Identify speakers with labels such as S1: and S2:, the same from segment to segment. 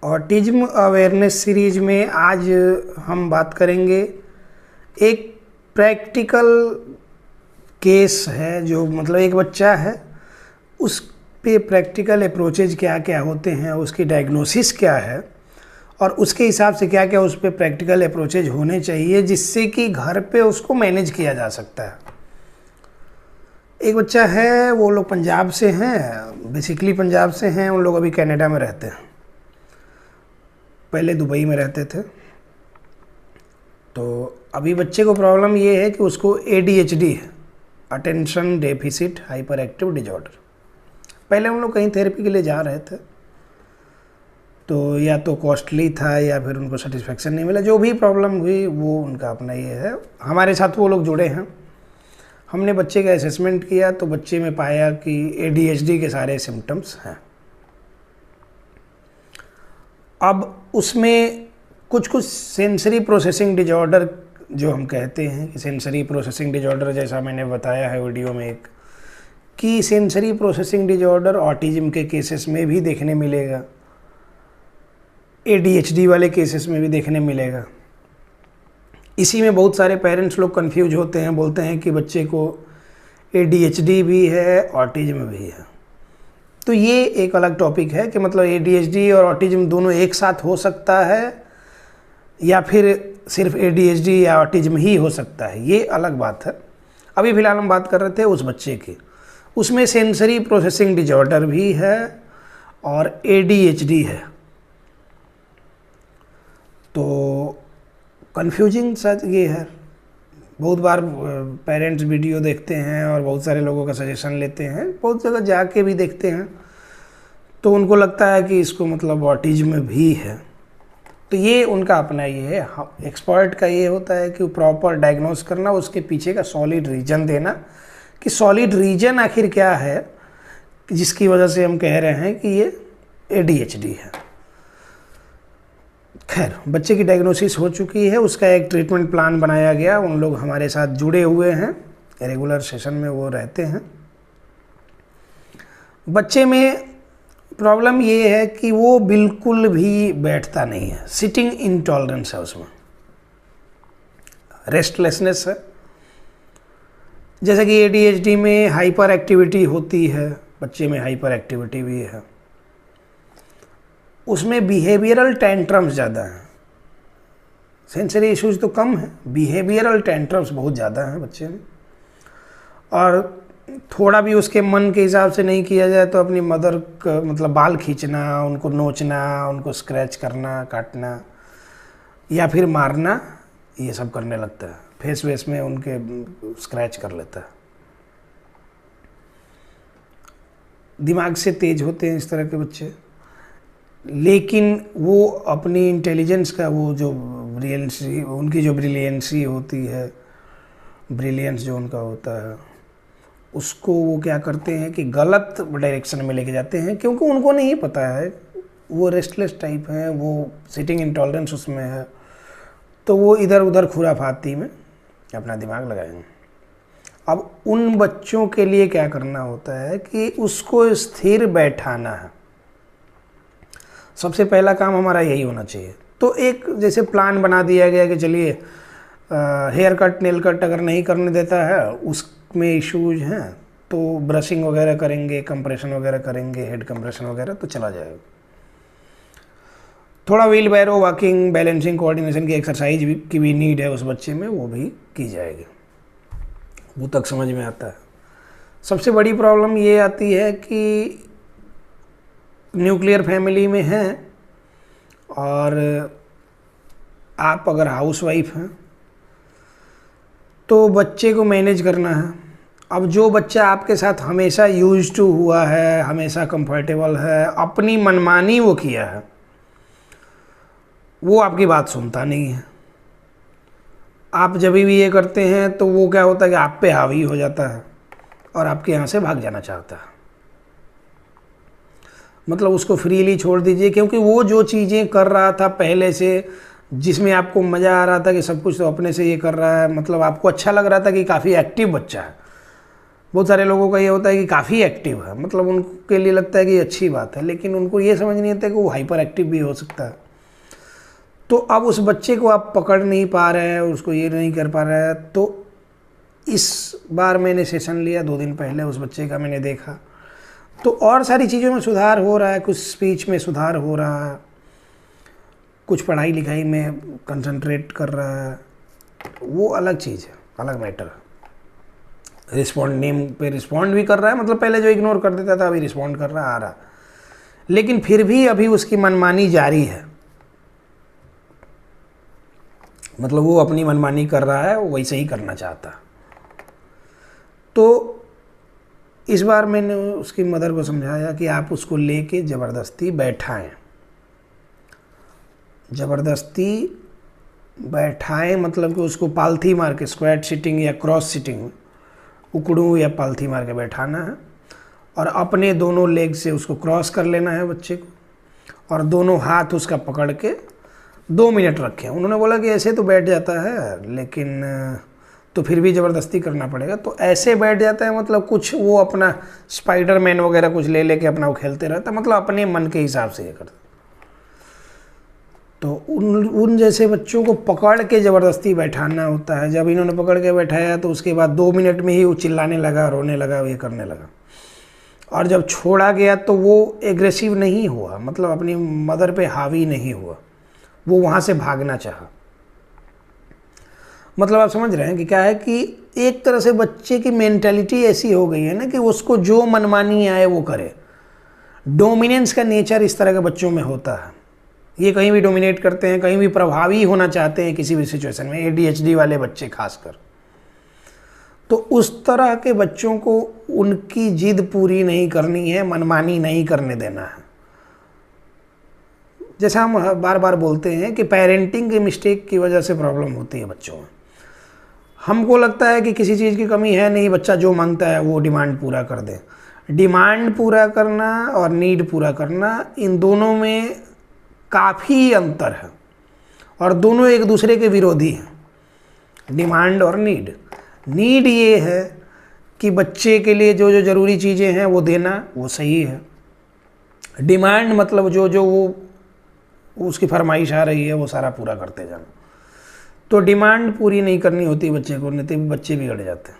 S1: Autism awareness series में आज हम बात करेंगे एक प्रैक्टिकल केस है, जो मतलब एक बच्चा है, उस पे प्रैक्टिकल अप्रोचेज क्या क्या होते हैं, उसकी डायग्नोसिस क्या है और उसके हिसाब से क्या क्या उस पे प्रैक्टिकल अप्रोचेज होने चाहिए जिससे कि घर पे उसको मैनेज किया जा सकता है। एक बच्चा है, वो लोग पंजाब से हैं, बेसिकली पंजाब से हैं, उन लोग अभी कनाडा में रहते हैं, पहले दुबई में रहते थे। तो अभी बच्चे को प्रॉब्लम ये है कि उसको ADHD है, attention deficit hyper active disorder. पहले हम लोग कहीं थेरेपी के लिए जा रहे थे, तो या तो कॉस्टली था या फिर उनको सेटिस्फेक्शन नहीं मिला, जो भी प्रॉब्लम हुई वो उनका अपना ये है। हमारे साथ वो लोग जुड़े हैं, हमने बच्चे का असेसमेंट किया तो बच्चे में पाया कि ADHD के सारे सिम्टम्स हैं। अब उसमें कुछ कुछ सेंसरी प्रोसेसिंग डिजॉर्डर जो हम कहते हैं कि सेंसरी प्रोसेसिंग डिजॉर्डर, जैसा मैंने बताया है वीडियो में एक, कि सेंसरी प्रोसेसिंग डिजॉर्डर ऑटिज्म के केसेस में भी देखने मिलेगा, ADHD वाले केसेस में भी देखने मिलेगा। इसी में बहुत सारे पेरेंट्स लोग कंफ्यूज होते हैं, बोलते हैं कि बच्चे को ADHD भी है, ऑटिज्म भी है। तो ये एक अलग टॉपिक है कि मतलब ADHD और ऑटिज्म दोनों एक साथ हो सकता है या फिर सिर्फ ADHD या ऑटिज्म ही हो सकता है, ये अलग बात है। अभी फ़िलहाल हम बात कर रहे थे उस बच्चे की, उसमें सेंसरी प्रोसेसिंग डिजॉर्डर भी है और ADHD है। तो कन्फ्यूजिंग सच ये है, बहुत बार पेरेंट्स वीडियो देखते हैं और बहुत सारे लोगों का सजेशन लेते हैं, बहुत जगह जाके भी देखते हैं, तो उनको लगता है कि इसको मतलब ऑटिज्म भी है। तो ये उनका अपना ये है, एक्सपर्ट का ये होता है कि प्रॉपर डायग्नोस करना, उसके पीछे का सॉलिड रीजन देना कि सॉलिड रीजन आखिर क्या है जिसकी वजह से हम कह रहे हैं कि ये ADHD है। खैर, बच्चे की डायग्नोसिस हो चुकी है, उसका एक ट्रीटमेंट प्लान बनाया गया, उन लोग हमारे साथ जुड़े हुए हैं, रेगुलर सेशन में वो रहते हैं। बच्चे में प्रॉब्लम ये है कि वो बिल्कुल भी बैठता नहीं है, सिटिंग इंटॉलरेंस है, उसमें रेस्टलेसनेस है। जैसे कि ADHD में हाइपर एक्टिविटी होती है, बच्चे में हाइपर एक्टिविटी भी है, उसमें बिहेवियरल टेंट्रम्स ज़्यादा हैं, सेंसरी इश्यूज तो कम है, बिहेवियरल टेंट्रम्स बहुत ज़्यादा हैं बच्चे में। और थोड़ा भी उसके मन के हिसाब से नहीं किया जाए तो अपनी मदर का मतलब बाल खींचना, उनको नोचना, उनको स्क्रैच करना, काटना या फिर मारना, ये सब करने लगता है, फेस वेस में उनके स्क्रैच कर लेता है। दिमाग से तेज होते हैं इस तरह के बच्चे, लेकिन वो अपनी इंटेलिजेंस का वो जो ब्रिलियंसी, उनकी जो ब्रिलियंसी होती है, ब्रिलियंस जो उनका होता है, उसको वो क्या करते हैं कि गलत डायरेक्शन में लेके जाते हैं, क्योंकि उनको नहीं पता है, वो रेस्टलेस टाइप हैं, वो सिटिंग इंटॉलरेंस उसमें है, तो वो इधर उधर खुराफाती में अपना दिमाग लगाएंगे। अब उन बच्चों के लिए क्या करना होता है कि उसको स्थिर बैठाना है, सबसे पहला काम हमारा यही होना चाहिए। तो एक जैसे प्लान बना दिया गया कि चलिए हेयर कट, नेल कट अगर नहीं करने देता है, उसमें इश्यूज हैं, तो ब्रशिंग वगैरह करेंगे, कंप्रेशन वगैरह करेंगे, हेड कंप्रेशन वगैरह, तो चला जाएगा। थोड़ा व्हील बैरो, वॉकिंग, बैलेंसिंग, कोऑर्डिनेशन की एक्सरसाइज की भी नीड है उस बच्चे में, वो भी की जाएगी, वो तक समझ में आता है। सबसे बड़ी प्रॉब्लम ये आती है कि न्यूक्लियर फैमिली में हैं और आप अगर हाउसवाइफ हैं तो बच्चे को मैनेज करना है। अब जो बच्चा आपके साथ हमेशा यूज्ड टू हुआ है, हमेशा कंफर्टेबल है, अपनी मनमानी वो किया है, वो आपकी बात सुनता नहीं है। आप जब भी ये करते हैं तो वो क्या होता है कि आप पे हावी हो जाता है और आपके यहाँ से भाग जाना चाहता है। मतलब उसको फ्रीली छोड़ दीजिए, क्योंकि वो जो चीज़ें कर रहा था पहले से, जिसमें आपको मज़ा आ रहा था कि सब कुछ तो अपने से ये कर रहा है, मतलब आपको अच्छा लग रहा था कि काफ़ी एक्टिव बच्चा है, बहुत सारे लोगों का ये होता है कि काफ़ी एक्टिव है, मतलब उनके लिए लगता है कि अच्छी बात है, लेकिन उनको ये समझ नहीं आता कि वो हाइपर एक्टिव भी हो सकता है। तो अब उस बच्चे को आप पकड़ नहीं पा रहे हैं, उसको ये नहीं कर पा रहे हैं, तो इस बार मैंने सेशन लिया 2 दिन पहले, उस बच्चे का मैंने देखा तो और सारी चीज़ों में सुधार हो रहा है, कुछ स्पीच में सुधार हो रहा है, कुछ पढ़ाई लिखाई में कंसंट्रेट कर रहा है, वो अलग चीज़ है, अलग मैटर है। रिस्पॉन्डिंग पे रिस्पॉन्ड भी कर रहा है, मतलब पहले जो इग्नोर कर देता था अभी रिस्पॉन्ड कर रहा आ रहा, लेकिन फिर भी अभी उसकी मनमानी जारी है, मतलब वो अपनी मनमानी कर रहा है, वो वैसे ही करना चाहता। तो इस बार मैंने उसकी मदर को समझाया कि आप उसको लेके ज़बरदस्ती बैठाएं, ज़बरदस्ती बैठाएं मतलब कि उसको पालथी मार के स्क्वाट सिटिंग या क्रॉस सिटिंग, उकड़ू या पालथी मार के बैठाना है और अपने दोनों लेग से उसको क्रॉस कर लेना है बच्चे को, और दोनों हाथ उसका पकड़ के 2 मिनट रखें। उन्होंने बोला कि ऐसे तो बैठ जाता है, लेकिन तो फिर भी ज़बरदस्ती करना पड़ेगा। तो ऐसे बैठ जाता है मतलब कुछ वो अपना स्पाइडरमैन वगैरह कुछ ले लेके अपना वो खेलते रहता, मतलब अपने मन के हिसाब से ये करता। तो उन जैसे बच्चों को पकड़ के ज़बरदस्ती बैठाना होता है। जब इन्होंने पकड़ के बैठाया तो उसके बाद 2 मिनट में ही वो चिल्लाने लगा, रोने लगा, ये करने लगा। और जब छोड़ा गया तो वो एग्रेसिव नहीं हुआ, मतलब अपनी मदर पे हावी नहीं हुआ, वो वहाँ से भागना चाहा। मतलब आप समझ रहे हैं कि क्या है कि एक तरह से बच्चे की मेंटालिटी ऐसी हो गई है ना कि उसको जो मनमानी आए वो करे। डोमिनेंस का नेचर इस तरह के बच्चों में होता है, ये कहीं भी डोमिनेट करते हैं, कहीं भी प्रभावी होना चाहते हैं किसी भी सिचुएशन में, ADHD वाले बच्चे खासकर। तो उस तरह के बच्चों को उनकी जिद पूरी नहीं करनी है, मनमानी नहीं करने देना है। जैसा हम बार बार बोलते हैं कि पेरेंटिंग की मिस्टेक की वजह से प्रॉब्लम होती है बच्चों में। हमको लगता है कि किसी चीज़ की कमी है नहीं, बच्चा जो मांगता है वो डिमांड पूरा कर दे। डिमांड पूरा करना और नीड पूरा करना, इन दोनों में काफ़ी अंतर है और दोनों एक दूसरे के विरोधी हैं। डिमांड और नीड, नीड ये है कि बच्चे के लिए जो जो ज़रूरी चीज़ें हैं वो देना, वो सही है। डिमांड मतलब जो जो वो उसकी फरमाइश आ रही है वो सारा पूरा करते जाना। तो डिमांड पूरी नहीं करनी होती बच्चे को, नहीं तो बच्चे बिगड़ जाते हैं।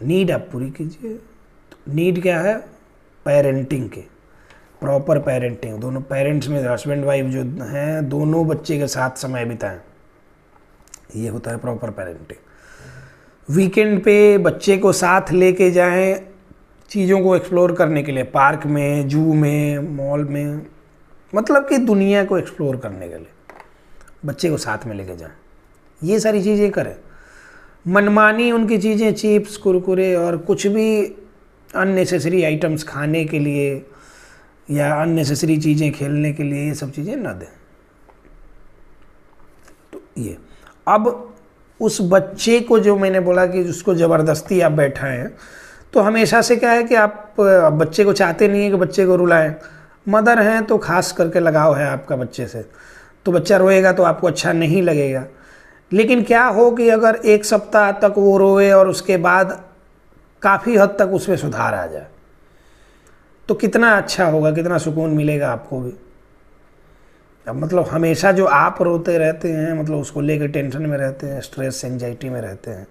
S1: नीड आप पूरी कीजिए। तो नीड क्या है? पेरेंटिंग के, प्रॉपर पेरेंटिंग, दोनों पेरेंट्स में हस्बैंड वाइफ जो हैं दोनों बच्चे के साथ समय बिताएं, ये होता है प्रॉपर पेरेंटिंग। वीकेंड पे बच्चे को साथ लेके जाएं चीज़ों को एक्सप्लोर करने के लिए, पार्क में, जू में, मॉल में, मतलब कि दुनिया को एक्सप्लोर करने के लिए बच्चे को साथ में लेके जाएं, ये सारी चीज़ें करें। मनमानी उनकी चीज़ें, चिप्स, कुरकुरे और कुछ भी अननेसेसरी आइटम्स खाने के लिए या अननेसेसरी चीज़ें खेलने के लिए, ये सब चीज़ें ना दें। तो ये अब उस बच्चे को जो मैंने बोला कि उसको ज़बरदस्ती आप बैठाएं, तो हमेशा से क्या है कि आप बच्चे को चाहते नहीं है कि बच्चे को रुलाएं। मदर हैं तो खास करके लगाव है आपका बच्चे से, तो बच्चा रोएगा तो आपको अच्छा नहीं लगेगा। लेकिन क्या हो कि अगर 1 सप्ताह तक वो रोए और उसके बाद काफ़ी हद तक उसमें सुधार आ जाए तो कितना अच्छा होगा, कितना सुकून मिलेगा आपको भी। अब मतलब हमेशा जो आप रोते रहते हैं, मतलब उसको लेकर टेंशन में रहते हैं, स्ट्रेस एंजाइटी में रहते हैं,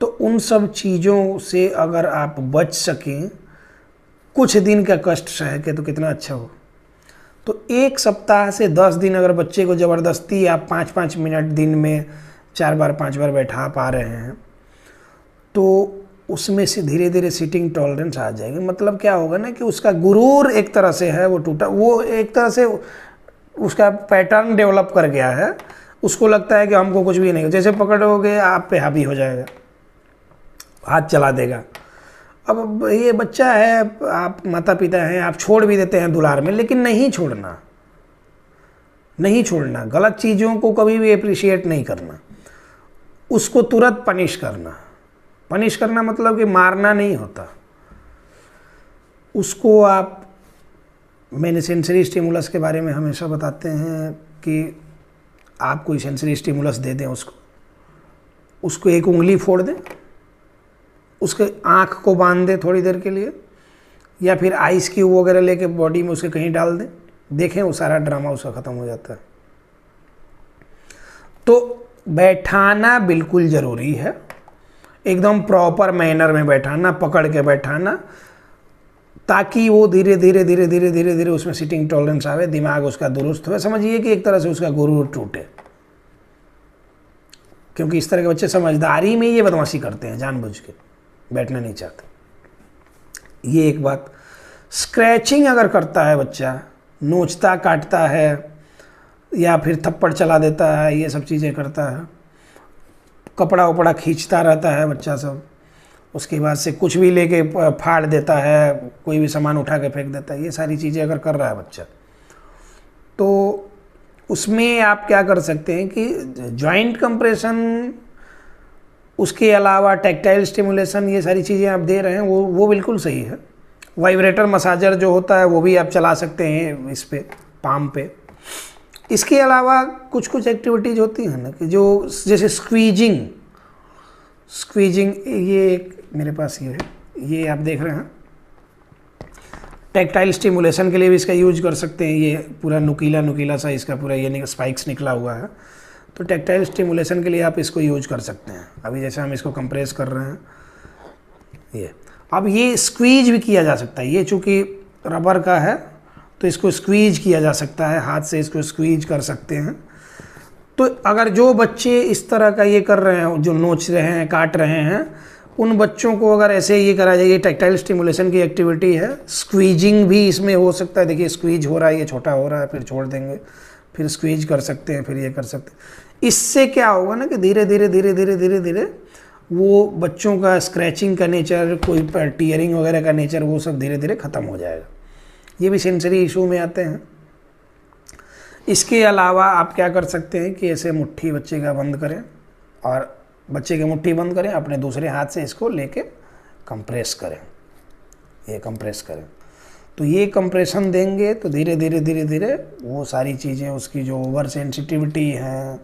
S1: तो उन सब चीज़ों से अगर आप बच सकें, कुछ दिन का कष्ट सह के, तो कितना अच्छा हो। तो 1 सप्ताह से 10 दिन अगर बच्चे को ज़बरदस्ती आप 5-5 मिनट दिन में 4 बार 5 बार बैठा पा रहे हैं, तो उसमें से धीरे धीरे सिटिंग टॉलरेंस आ जाएगी। मतलब क्या होगा ना कि उसका गुरूर एक तरह से है वो टूटा, वो एक तरह से उसका पैटर्न डेवलप कर गया है। उसको लगता है कि हमको कुछ भी नहीं, जैसे पकड़ोगे आप पे हावी हो जाएगा, हाथ चला देगा। अब ये बच्चा है, आप माता पिता हैं, आप छोड़ भी देते हैं दुलार में, लेकिन नहीं छोड़ना, नहीं छोड़ना। गलत चीज़ों को कभी भी अप्रिशिएट नहीं करना, उसको तुरंत पनिश करना। पनिश करना मतलब कि मारना नहीं होता उसको। आप, मैंने सेंसरी स्टिमुलस के बारे में हमेशा बताते हैं कि आप कोई सेंसरी स्टिमुलस दे दें उसको, उसको एक उंगली फोड़ दें, उसके आँख को बांध दें थोड़ी देर के लिए, या फिर आइस क्यूब वगैरह लेके बॉडी में उसके कहीं डाल दें, देखें वो सारा ड्रामा उसका ख़त्म हो जाता है। तो बैठाना बिल्कुल ज़रूरी है, एकदम प्रॉपर मैनर में बैठाना, पकड़ के बैठाना, ताकि वो धीरे धीरे धीरे धीरे धीरे धीरे उसमें सिटिंग टॉलरेंस आवे, दिमाग उसका दुरुस्त हो। समझिए कि एक तरह से उसका गुरूर टूटे, क्योंकि इस तरह के बच्चे समझदारी में ये बदमाशी करते हैं, जानबूझ के बैठना नहीं चाहते। ये एक बात। स्क्रैचिंग अगर करता है बच्चा, नोचता काटता है या फिर थप्पड़ चला देता है, ये सब चीज़ें करता है, कपड़ा वपड़ा खींचता रहता है बच्चा सब, उसके बाद से कुछ भी लेके फाड़ देता है, कोई भी सामान उठा के फेंक देता है, ये सारी चीज़ें अगर कर रहा है बच्चा, तो उसमें आप क्या कर सकते हैं कि जॉइंट कंप्रेशन, उसके अलावा टैक्टाइल स्टिमुलेशन, ये सारी चीज़ें आप दे रहे हैं, वो बिल्कुल सही है। वाइब्रेटर मसाजर जो होता है वो भी आप चला सकते हैं इस पे, पाम पे। इसके अलावा कुछ कुछ एक्टिविटीज़ होती हैं ना कि जो जैसे स्क्वीजिंग, ये एक मेरे पास ये है, ये आप देख रहे हैं, टैक्टाइल स्टिमुलेशन के लिए भी इसका यूज कर सकते हैं। ये पूरा नुकीला सा इसका पूरा ये स्पाइक्स निकला हुआ है, तो टैक्टाइल स्टिमुलेशन के लिए आप इसको यूज कर सकते हैं। अभी जैसे हम इसको कंप्रेस कर रहे हैं, ये अब ये स्क्वीज भी किया जा सकता है। ये चूँकि रबर का है तो इसको स्क्वीज किया जा सकता है, हाथ से इसको स्क्वीज कर सकते हैं। तो अगर जो बच्चे इस तरह का ये कर रहे हैं, जो नोच रहे हैं, काट रहे हैं, उन बच्चों को अगर ऐसे ये करा जाए, ये टैक्टाइल स्टिमुलेशन की एक्टिविटी है, स्क्वीजिंग भी इसमें हो सकता है। देखिए स्क्वीज हो रहा है, ये छोटा हो रहा है, फिर छोड़ देंगे, फिर स्क्वीज कर सकते हैं, फिर ये कर सकते हैं। इससे क्या होगा ना कि धीरे धीरे धीरे धीरे धीरे धीरे वो बच्चों का स्क्रैचिंग का नेचर, कोई टीयरिंग वगैरह का नेचर, वो सब धीरे धीरे ख़त्म हो जाएगा। ये भी सेंसरी इशू में आते हैं। इसके अलावा आप क्या कर सकते हैं कि ऐसे मुट्ठी बच्चे का बंद करें, और बच्चे की मुट्ठी बंद करें, अपने दूसरे हाथ से इसको लेके कंप्रेस करें, ये कंप्रेस करें। तो ये कंप्रेशन देंगे तो धीरे धीरे धीरे धीरे वो सारी चीज़ें, उसकी जो ओवर सेंसिटिविटी है,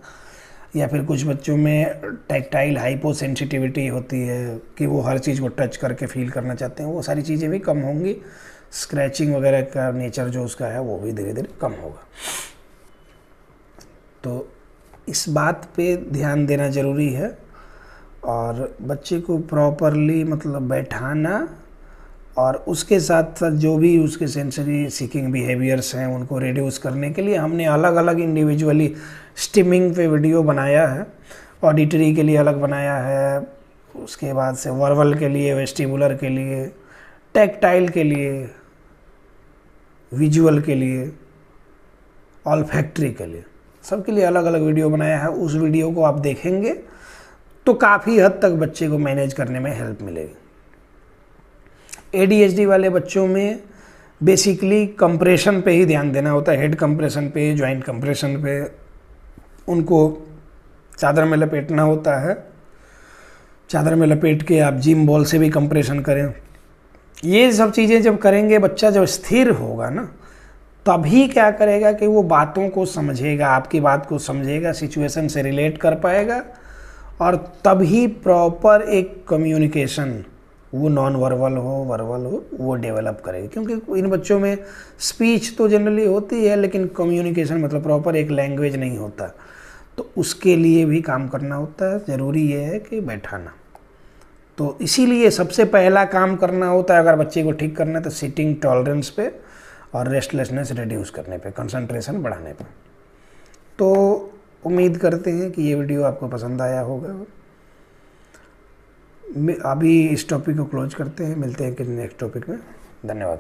S1: या फिर कुछ बच्चों में टैक्टाइल हाइपो सेंसिटिविटी होती है कि वो हर चीज़ को टच करके फील करना चाहते हैं, वो सारी चीज़ें भी कम होंगी। स्क्रैचिंग वगैरह का नेचर जो उसका है वो भी धीरे धीरे कम होगा। तो इस बात पे ध्यान देना ज़रूरी है, और बच्चे को प्रॉपरली मतलब बैठाना, और उसके साथ साथ जो भी उसके सेंसरी सीकिंग बिहेवियर्स हैं उनको रिड्यूस करने के लिए हमने अलग अलग इंडिविजुअली स्टिमिंग पे वीडियो बनाया है। ऑडिटरी के लिए अलग बनाया है, उसके बाद से वर्बल के लिए, वेस्टिबुलर के लिए, टैक्टाइल के लिए, विजुअल के लिए, ऑल्फैक्टरी के लिए, सबके लिए अलग अलग वीडियो बनाया है। उस वीडियो को आप देखेंगे तो काफ़ी हद तक बच्चे को मैनेज करने में हेल्प मिलेगी। ADHD वाले बच्चों में बेसिकली कंप्रेशन पे ही ध्यान देना होता है, हेड कंप्रेशन पे, जॉइंट कंप्रेशन पे। उनको चादर में लपेटना होता है, चादर में लपेट के आप जिम बॉल से भी कंप्रेशन करें। ये सब चीज़ें जब करेंगे, बच्चा जब स्थिर होगा ना, तभी क्या करेगा कि वो बातों को समझेगा, आपकी बात को समझेगा, सिचुएशन से रिलेट कर पाएगा, और तभी प्रॉपर एक कम्युनिकेशन, वो नॉन वर्बल हो वर्बल हो, वो डेवलप करेगी। क्योंकि इन बच्चों में स्पीच तो जनरली होती है, लेकिन कम्युनिकेशन मतलब प्रॉपर एक लैंग्वेज नहीं होता, तो उसके लिए भी काम करना होता है। ज़रूरी ये है कि बैठाना। तो इसीलिए सबसे पहला काम करना होता है, अगर बच्चे को ठीक करना है तो सिटिंग टॉलरेंस पे और रेस्टलेसनेस रिड्यूस करने पे, कंसंट्रेशन बढ़ाने पे। तो उम्मीद करते हैं कि ये वीडियो आपको पसंद आया होगा। अभी इस टॉपिक को क्लोज करते हैं, मिलते हैं कि नेक्स्ट टॉपिक में। धन्यवाद।